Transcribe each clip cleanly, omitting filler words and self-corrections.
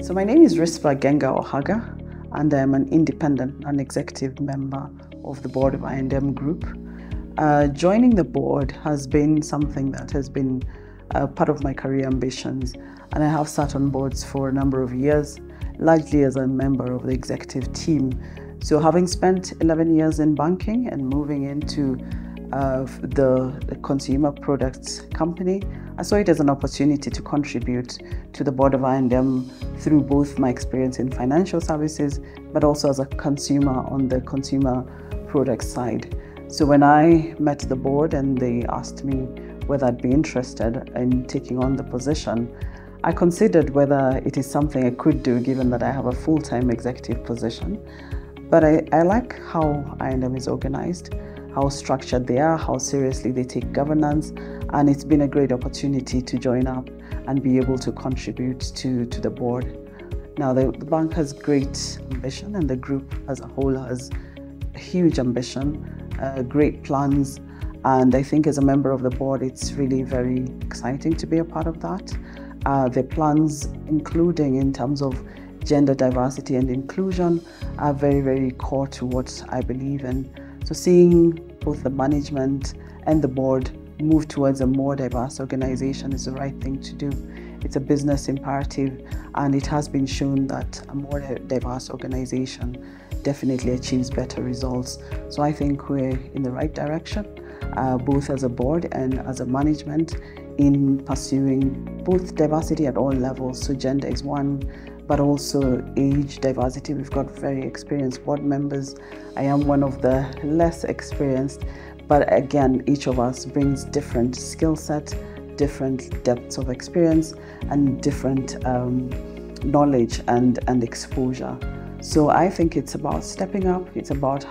So my name is Risper Genga Ohaga, and I'm an independent non-executive member of the board of I&M Group. Joining the board has been something that has been part of my career ambitions, and I have sat on boards for a number of years, largely as a member of the executive team. So having spent 11 years in banking and moving into the consumer products company, I saw it as an opportunity to contribute to the board of I&M through both my experience in financial services, but also as a consumer on the consumer products side. So when I met the board and they asked me whether I'd be interested in taking on the position, I considered whether it is something I could do given that I have a full-time executive position. But I like how I&M is organized, how structured they are, how seriously they take governance, and it's been a great opportunity to join up and be able to contribute to the board. Now, the bank has great ambition, and the group as a whole has huge ambition, great plans, and I think as a member of the board, it's really very exciting to be a part of that. The plans, including in terms of gender diversity and inclusion, are very, very core to what I believe in. So seeing both the management and the board move towards a more diverse organization is the right thing to do. It's a business imperative, and it has been shown that a more diverse organization definitely achieves better results. So I think we're in the right direction, both as a board and as a management, in pursuing both diversity at all levels. So gender is one, but also age diversity. We've got very experienced board members. I am one of the less experienced, but again, each of us brings different skill set, different depths of experience, and different knowledge and exposure. So I think it's about stepping up, it's about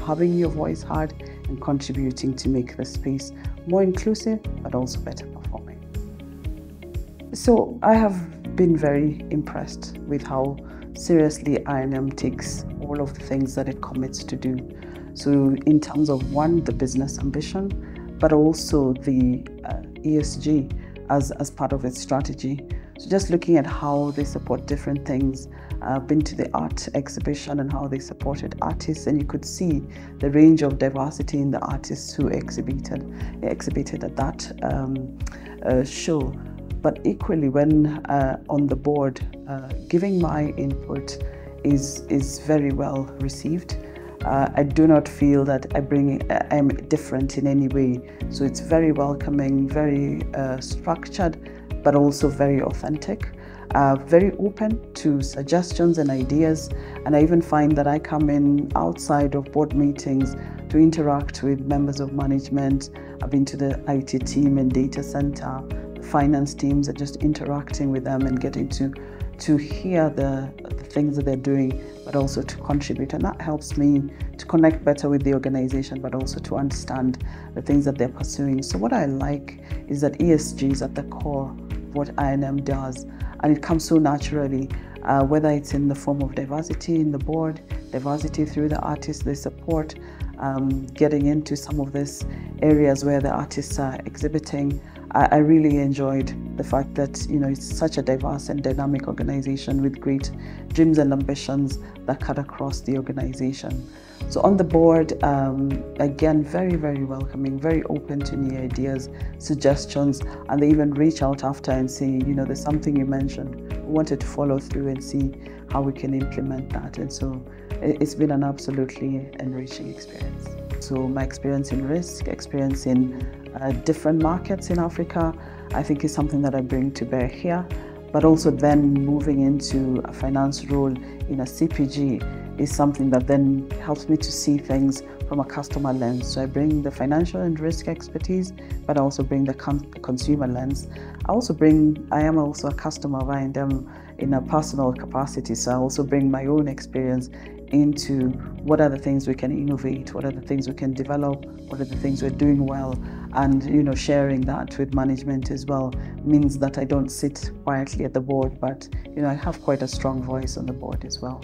having your voice heard and contributing to make the space more inclusive, but also better performing. So I have been very impressed with how seriously I&M takes all of the things that it commits to do. So in terms of one, the business ambition, but also the ESG as part of its strategy. So just looking at how they support different things. I've been to the art exhibition and how they supported artists, and you could see the range of diversity in the artists who exhibited at that show. But equally, when on the board, giving my input is very well received. I do not feel that I'm different in any way. So it's very welcoming, very structured, but also very authentic, very open to suggestions and ideas. And I even find that I come in outside of board meetings to interact with members of management. I've been to the IT team and data center, the finance teams, and just interacting with them and getting to hear the things that they're doing, but also to contribute. And that helps me to connect better with the organization, but also to understand the things that they're pursuing. So what I like is that ESG is at the core of what I&M does, and it comes so naturally, whether it's in the form of diversity in the board, diversity through the artists they support, getting into some of these areas where the artists are exhibiting. I really enjoyed the fact that it's such a diverse and dynamic organization with great dreams and ambitions that cut across the organization. So on the board, again, very, very welcoming, very open to new ideas, suggestions, and they even reach out after and say, there's something you mentioned, we wanted to follow through and see how we can implement that. And so it's been an absolutely enriching experience. So my experience in risk, experience in different markets in Africa, I think is something that I bring to bear here. But also then moving into a finance role in a CPG is something that then helps me to see things from a customer lens. So I bring the financial and risk expertise, but I also bring the consumer lens. I am also a customer of I&M in a personal capacity, so I also bring my own experience into what are the things we can innovate, what are the things we can develop, what are the things we're doing well, and sharing that with management as well means that I don't sit quietly at the board, but I have quite a strong voice on the board as well.